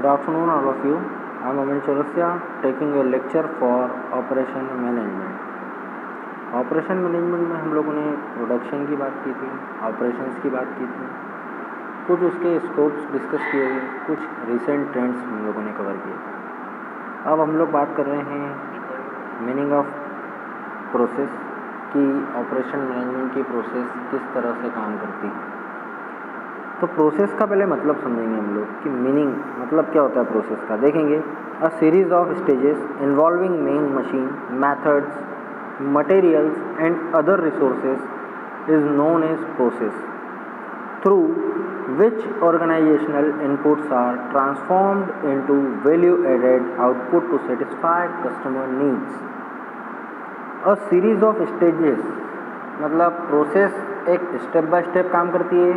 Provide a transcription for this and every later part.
afternoon, all of you. I am Amin Chaurasya, taking a lecture for Operation Management. Operation management में हम लोगों ने production की बात की थी, ऑपरेशंस की बात की थी, कुछ उसके स्कोप्स डिस्कस किए गए, कुछ रिसेंट ट्रेंड्स हम लोगों ने कवर किए थे। अब हम लोग बात कर रहे हैं मीनिंग ऑफ प्रोसेस कि ऑपरेशन मैनेजमेंट की प्रोसेस किस तरह से काम करती है। तो प्रोसेस का पहले मतलब समझेंगे हम लोग कि मीनिंग मतलब क्या होता है प्रोसेस का। देखेंगे a series of stages involving men machine, methods, materials and other resources is known as process, through which organizational inputs are transformed into value added output to satisfy customer needs. A series of stages मतलब process एक step by step काम करती है,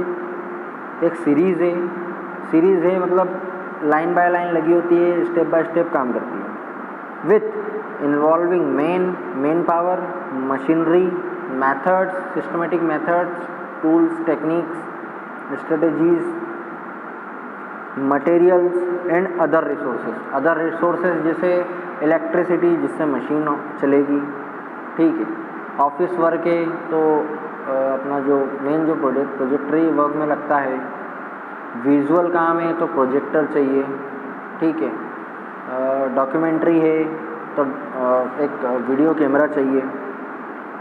एक series है मतलब line by line लगी होती है, स्टेप बाय स्टेप काम करती है। With involving main power, machinery, methods, systematic methods, tools, techniques, strategies, materials and other resources जैसे इलेक्ट्रिसिटी जिससे मशीन चलेगी, ठीक है। ऑफिस वर्क है तो अपना जो मेन जो प्रोजेक्टरी वर्क में लगता है, विजुअल काम है तो प्रोजेक्टर चाहिए, ठीक है। डॉक्यूमेंट्री है तो एक वीडियो कैमरा चाहिए।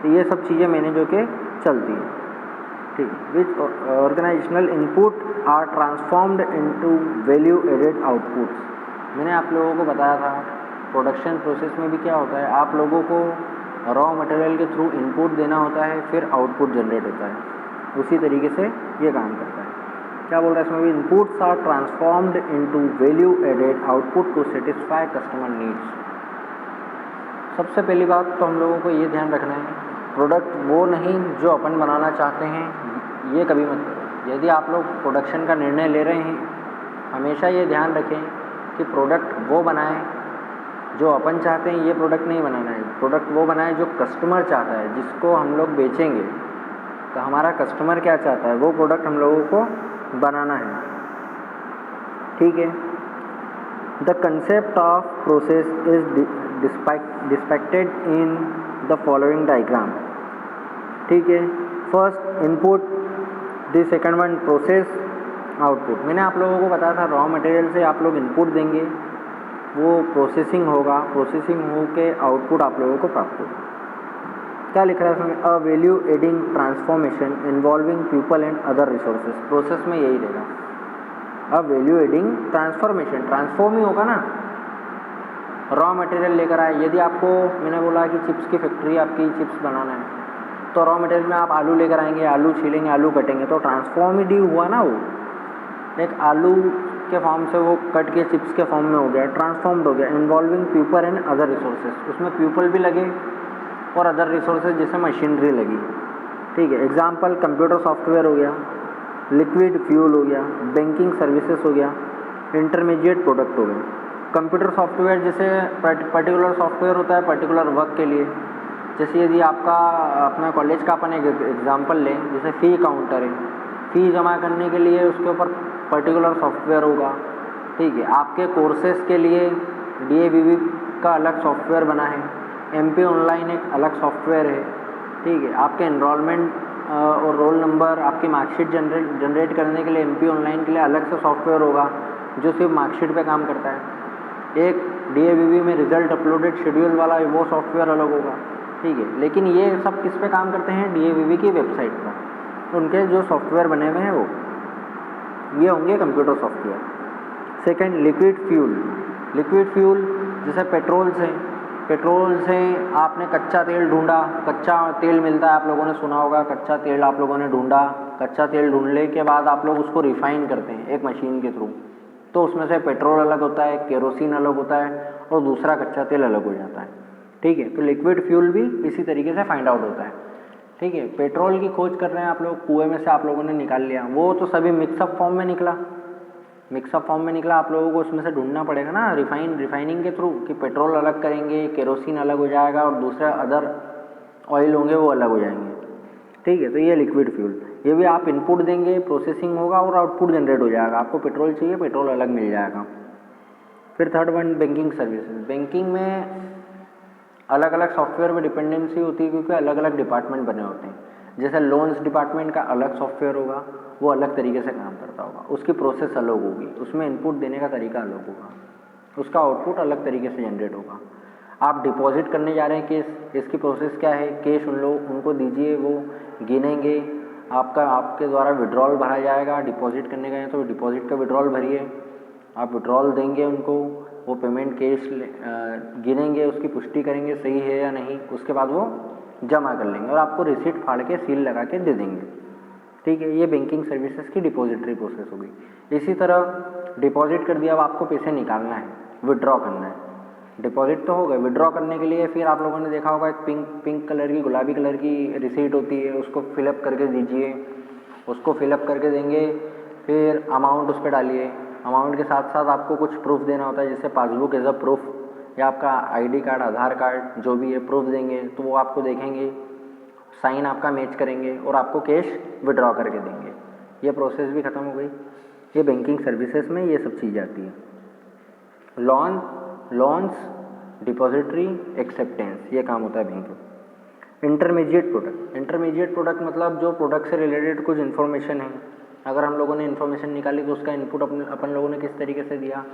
तो ये सब चीज़ें मैनेज होके चलती हैं, ठीक है। Which organisational input are transformed into value added outputs. मैंने आप लोगों को बताया था प्रोडक्शन प्रोसेस में भी क्या होता है, आप लोगों को रॉ मटेरियल के थ्रू इनपुट देना होता है, फिर आउटपुट जनरेट होता है। उसी तरीके से ये काम करता है। क्या बोल रहा है इसमें भी, inputs are transformed into value added output to satisfy customer needs. सबसे पहली बात तो हम लोगों को ये ध्यान रखना है, प्रोडक्ट वो नहीं जो अपन बनाना चाहते हैं, ये कभी मत करो। यदि आप लोग प्रोडक्शन का निर्णय ले रहे हैं, हमेशा ये ध्यान रखें कि प्रोडक्ट वो बनाएं जो अपन चाहते हैं, ये प्रोडक्ट नहीं बनाना है। प्रोडक्ट वो बनाएं जो कस्टमर चाहता है, जिसको हम लोग बेचेंगे। तो हमारा कस्टमर क्या चाहता है वो प्रोडक्ट हम लोगों को बनाना है, ठीक है। The concept of process is depicted in the following diagram, ठीक है। First input, the second one process, output. मैंने आप लोगों को बताया था रॉ मटेरियल से आप लोग इनपुट देंगे, वो प्रोसेसिंग होगा, प्रोसेसिंग हो के आउटपुट आप लोगों को प्राप्त होगा। क्या लिख रहा है इसमें, a value adding transformation involving people and other resources. Process में यही रहेगा, a value adding transformation, transform ही होगा ना। रॉ मटेरियल लेकर आए, यदि आपको मैंने बोला कि चिप्स की फैक्ट्री आपकी चिप्स बनाना है, तो रॉ मटेरियल में आप आलू लेकर आएंगे, आलू छीलेंगे, आलू कटेंगे, तो ट्रांसफॉर्मड ही हुआ ना। वो एक आलू के फॉर्म से वो कट के चिप्स के फॉर्म में हो गया, ट्रांसफॉर्म्ड हो गया। Involving people and other resources, उसमें पीपल भी लगे और अदर रिसोर्सेज जैसे मशीनरी लगी, ठीक है। एग्जाम्पल कंप्यूटर सॉफ्टवेयर हो गया, लिक्विड फ्यूल हो गया, बैंकिंग सर्विसेज हो गया, इंटरमीडिएट प्रोडक्ट हो गए। कंप्यूटर सॉफ्टवेयर जैसे पर्टिकुलर सॉफ्टवेयर होता है पर्टिकुलर वर्क के लिए। जैसे यदि आपका अपना कॉलेज का अपन एक एग्जाम्पल लें, जैसे फ़ी काउंटर है, फ़ी जमा करने के लिए उसके ऊपर पर्टिकुलर सॉफ्टवेयर होगा, ठीक है। आपके कोर्सेज़ के लिए DAVV का अलग सॉफ्टवेयर बना है, MP ऑनलाइन एक अलग सॉफ्टवेयर है, ठीक है। आपके एनरोलमेंट और रोल नंबर, आपकी मार्कशीट जनरेट करने के लिए MP ऑनलाइन के लिए अलग से सॉफ्टवेयर होगा जो सिर्फ मार्कशीट पे काम करता है। एक DAVV में रिजल्ट अपलोडेड शेड्यूल वाला वो सॉफ्टवेयर अलग होगा, ठीक है। लेकिन ये सब किस पे काम करते हैं, DAVV की वेबसाइट पर। उनके जो सॉफ्टवेयर बने हुए हैं वो ये होंगे computer software. Second, liquid fuel जैसे पेट्रोल से आपने कच्चा तेल ढूंढा, कच्चा तेल मिलता है, आप लोगों ने सुना होगा, कच्चा तेल आप लोगों ने ढूंढा। कच्चा तेल ढूंढने के बाद आप लोग उसको रिफाइन करते हैं एक मशीन के थ्रू, तो उसमें से पेट्रोल अलग होता है, केरोसिन अलग होता है और दूसरा कच्चा तेल अलग हो जाता है, ठीक है। तो लिक्विड फ्यूल भी इसी तरीके से फाइंड आउट होता है, ठीक है। पेट्रोल की खोज कर रहे हैं आप लोग, कुएं में से आप लोगों ने निकाल लिया, वो तो सभी मिक्सअप फॉर्म में निकला, आप लोगों को उसमें से ढूंढना पड़ेगा ना रिफाइनिंग के थ्रू कि पेट्रोल अलग करेंगे, केरोसिन अलग हो जाएगा और दूसरे अदर ऑयल होंगे वो अलग हो जाएंगे, ठीक है। तो ये लिक्विड फ्यूल, ये भी आप इनपुट देंगे, प्रोसेसिंग होगा और आउटपुट जनरेट हो जाएगा। आपको पेट्रोल चाहिए, पेट्रोल अलग मिल जाएगा, फिर third one banking services. Banking में अलग अलग सॉफ्टवेयर में डिपेंडेंसी होती है क्योंकि अलग अलग डिपार्टमेंट बने होते हैं। जैसे लोन्स डिपार्टमेंट का अलग सॉफ्टवेयर होगा, वो अलग तरीके से काम करता होगा, उसकी प्रोसेस अलग होगी, उसमें इनपुट देने का तरीका अलग होगा, उसका आउटपुट अलग तरीके से जनरेट होगा। आप डिपॉजिट करने जा रहे हैं केस, इसकी प्रोसेस क्या है, कैश उनको दीजिए, वो गिनेंगे, आपके द्वारा विड्रॉल भरा जाएगा। डिपॉजिट करने गए तो डिपॉजिट का विड्रॉल भरिए, आप विड्रॉल देंगे उनको, वो पेमेंट कैश गिनेंगे, उसकी पुष्टि करेंगे सही है या नहीं, उसके बाद वो जमा कर लेंगे और आपको रिसीट फाड़ के सील लगा के दे देंगे। ठीक है, ये बैंकिंग सर्विसेज की डिपॉजिटरी प्रोसेस हो गई। इसी तरह डिपॉजिट कर दिया, अब आपको पैसे निकालना है, विड्रॉ करना है। डिपॉजिट तो हो गए, विड्रॉ करने के लिए फिर आप लोगों ने देखा होगा एक पिंक कलर की, गुलाबी कलर की रिसीट होती है, उसको फिलअप करके दीजिए, उसको फिलअप करके देंगे, फिर अमाउंट उस पर डालिए। अमाउंट के साथ साथ आपको कुछ प्रूफ देना होता है, जैसे पासबुक एज अ प्रूफ या आपका आईडी कार्ड, आधार कार्ड, जो भी है प्रूफ देंगे, तो वो आपको देखेंगे, साइन आपका मैच करेंगे और आपको कैश विड्रॉ करके देंगे। ये प्रोसेस भी ख़त्म हो गई। ये बैंकिंग सर्विसेज में ये सब चीज़ आती है। लोन्स, डिपॉजिटरी, एक्सेप्टेंस, ये काम होता है बैंक में। इंटरमीडिएट प्रोडक्ट मतलब जो प्रोडक्ट से रिलेटेड कुछ इन्फॉर्मेशन है, अगर हम लोगों ने इन्फॉर्मेशन निकाली तो उसका इनपुट अपन लोगों ने किस तरीके से दिया।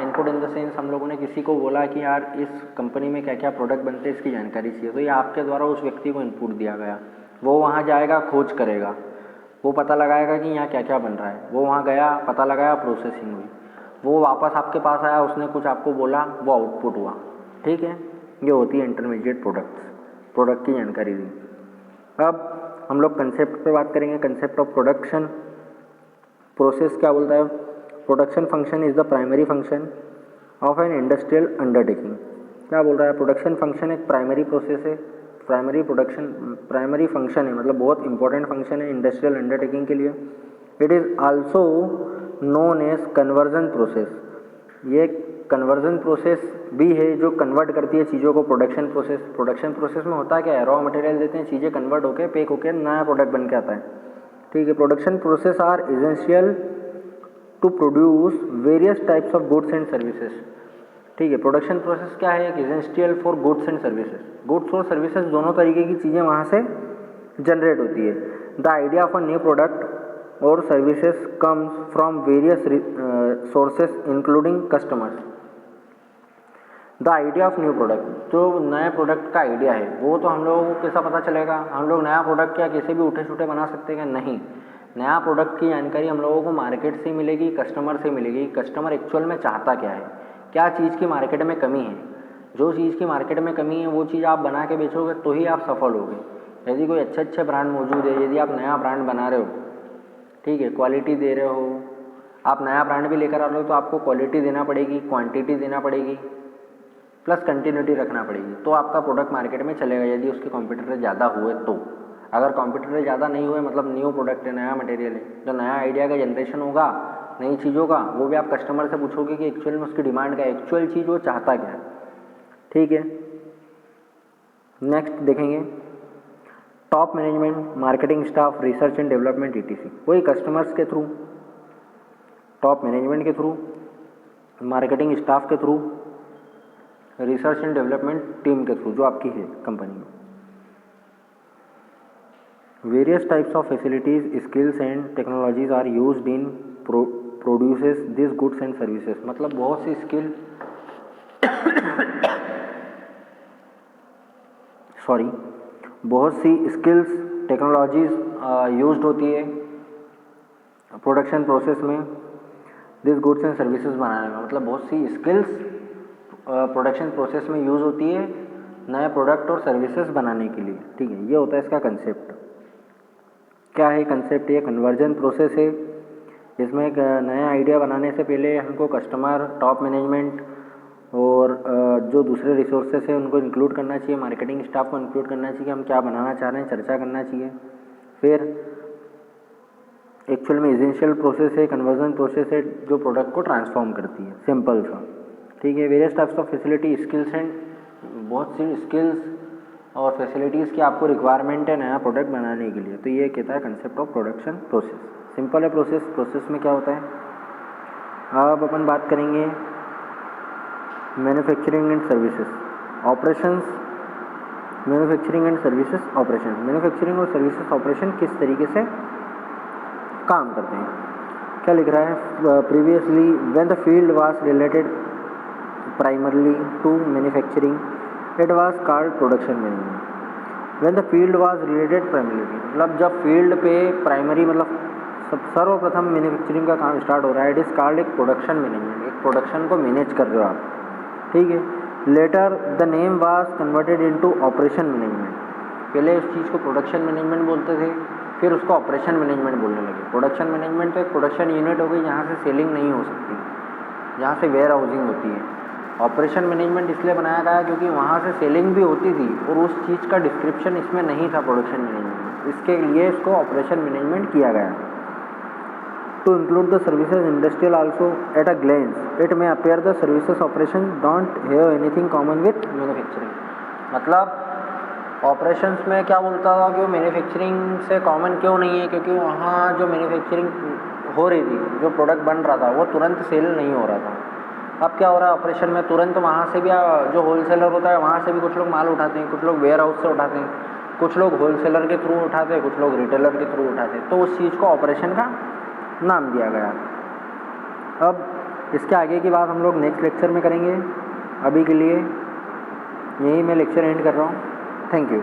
इनपुट इन द सेंस हम लोगों ने किसी को बोला कि यार इस कंपनी में क्या क्या प्रोडक्ट बनते हैं, इसकी जानकारी चाहिए, तो ये आपके द्वारा उस व्यक्ति को इनपुट दिया गया। वो वहाँ जाएगा, खोज करेगा, वो पता लगाएगा कि यहाँ क्या क्या बन रहा है, वो वहाँ गया, पता लगाया, प्रोसेसिंग हुई, वो वापस आपके पास आया, उसने कुछ आपको बोला, वो आउटपुट हुआ। ठीक है, ये होती है इंटरमीडिएट प्रोडक्ट की जानकारी दी। अब हम लोग कंसेप्ट पे बात करेंगे। कंसेप्ट ऑफ प्रोडक्शन प्रोसेस क्या बोलता है? Production function is the primary function of an industrial undertaking. क्या बोल रहा है? प्रोडक्शन फंक्शन एक प्राइमरी प्रोसेस है, प्राइमरी फंक्शन है, मतलब बहुत इंपॉर्टेंट फंक्शन है इंडस्ट्रियल अंडरटेकिंग के लिए। It is also known as conversion process. ये कन्वर्जन प्रोसेस भी है जो कन्वर्ट करती है चीज़ों को। प्रोडक्शन प्रोसेस में होता क्या है? रॉ मटेरियल देते हैं, चीज़ें कन्वर्ट होकर पैक होकर नया प्रोडक्ट बन के आता है। ठीक है, production process are essential to produce various types of goods and services. ठीक है, प्रोडक्शन प्रोसेस क्या है? एक essential for goods and services. Goods और सर्विसेज दोनों तरीके की चीज़ें वहाँ से जनरेट होती है। The idea of a new product और services comes from various sources including customers. The idea of new product, जो नए प्रोडक्ट का आइडिया है वो तो हम लोगों को कैसा पता चलेगा? हम लोग नया प्रोडक्ट क्या कैसे भी उठे छूटे बना सकते हैं? नहीं, नया प्रोडक्ट की जानकारी हम लोगों को मार्केट से मिलेगी, कस्टमर से मिलेगी। कस्टमर एक्चुअल में चाहता क्या है, क्या चीज़ की मार्केट में कमी है। जो चीज़ की मार्केट में कमी है वो चीज़ आप बना के बेचोगे तो ही आप सफल होगे। यदि कोई अच्छे ब्रांड मौजूद है, यदि आप नया ब्रांड बना रहे हो, ठीक है, क्वालिटी दे रहे हो, आप नया ब्रांड भी लेकर आ रहे हो तो आपको क्वालिटी देना पड़ेगी, क्वांटिटी देना पड़ेगी, प्लस कंटिन्यूटी रखना पड़ेगी, तो आपका प्रोडक्ट मार्केट में चलेगा। यदि उसके कॉम्पिटिटर ज़्यादा हुए तो, अगर कॉम्पिटिटर ज़्यादा नहीं हुए, मतलब न्यू प्रोडक्ट है, नया मटेरियल है, जो नया आइडिया का जनरेशन होगा नई चीज़ों का, वो भी आप कस्टमर से पूछोगे कि एक्चुअल में उसकी डिमांड क्या है, एक्चुअल चीज़ वो चाहता क्या है। ठीक है, नेक्स्ट देखेंगे top management, marketing staff, research and development, ETC। वही कस्टमर्स के थ्रू, टॉप मैनेजमेंट के थ्रू, मार्केटिंग स्टाफ के through, research and development team के थ्रू जो आपकी है कंपनी में। Various types of facilities, skills and technologies are used in produces this goods and services. मतलब बहुत सी स्किल बहुत सी स्किल्स, टेक्नोलॉजीज यूज्ड होती है प्रोडक्शन प्रोसेस में दिस गुड्स एंड सर्विसेज बनाने में। मतलब बहुत सी स्किल्स प्रोडक्शन प्रोसेस में यूज़ होती है नए प्रोडक्ट और सर्विसेज बनाने के लिए। ठीक है, ये होता है इसका कंसेप्ट। क्या है कंसेप्ट? ये कन्वर्जन प्रोसेस है। इसमें एक नया आइडिया बनाने से पहले हमको कस्टमर, टॉप मैनेजमेंट और जो दूसरे रिसोर्सेस हैं उनको इंक्लूड करना चाहिए, मार्केटिंग स्टाफ को इंक्लूड करना चाहिए, हम क्या बनाना चाह रहे हैं चर्चा करना चाहिए। फिर एक्चुअल में एसेंशियल प्रोसेस है, कन्वर्जन प्रोसेस है जो प्रोडक्ट को ट्रांसफॉर्म करती है, सिंपल सा। ठीक है, various types of facility, skills and बहुत सी स्किल्स और फैसिलिटीज़ की आपको रिक्वायरमेंट है नया प्रोडक्ट बनाने के लिए। तो ये कहता है concept of production process. Simple है प्रोसेस में क्या होता है। अब अपन बात करेंगे manufacturing and services operations, manufacturing and services operation, manufacturing और सर्विसेज ऑपरेशन किस तरीके से काम करते हैं। क्या लिख रहा है, previously when the field was related primarily to manufacturing it was called production management. When the field was related primarily, मतलब जब फील्ड पे प्राइमरी मतलब सर्वप्रथम मैन्युफैक्चरिंग का काम स्टार्ट हो रहा है, इट इज़ कॉल्ड एक प्रोडक्शन मैनेजमेंट, एक प्रोडक्शन को मैनेज कर रहे हो आप, ठीक है। Later the name was converted into operation management, पहले उस चीज़ को प्रोडक्शन मैनेजमेंट बोलते थे, फिर उसको ऑपरेशन मैनेजमेंट बोलने लगे। प्रोडक्शन मैनेजमेंट तो एक प्रोडक्शन यूनिट हो गई जहाँ से सेलिंग नहीं हो सकती, जहाँ से वेयर हाउसिंग होती है। ऑपरेशन मैनेजमेंट इसलिए बनाया गया क्योंकि वहाँ से सेलिंग भी होती थी और उस चीज़ का डिस्क्रिप्शन इसमें नहीं था प्रोडक्शन मैनेजमेंट, इसके लिए इसको ऑपरेशन मैनेजमेंट किया गया। To include the services industrial also at a glance, it may appear the services operation don't have anything common with manufacturing। मतलब ऑपरेशंस में क्या बोलता था कि वो मैन्युफैक्चरिंग से कॉमन क्यों नहीं है, क्योंकि वहाँ जो मैन्युफैक्चरिंग हो रही थी, जो प्रोडक्ट बन रहा था वो तुरंत सेल नहीं हो रहा था। अब क्या हो रहा है ऑपरेशन में, तुरंत वहाँ से भी जो होलसेलर होता है वहाँ से भी कुछ लोग माल उठाते हैं, कुछ लोग वेयर हाउस से उठाते हैं, कुछ लोग होलसेलर के थ्रू उठाते हैं, कुछ लोग रिटेलर के थ्रू उठाते हैं, तो उस चीज़ को ऑपरेशन का नाम दिया गया। अब इसके आगे की बात हम लोग नेक्स्ट लेक्चर में करेंगे। अभी के लिए यही मैं लेक्चर एंड कर रहा हूँ। Thank you.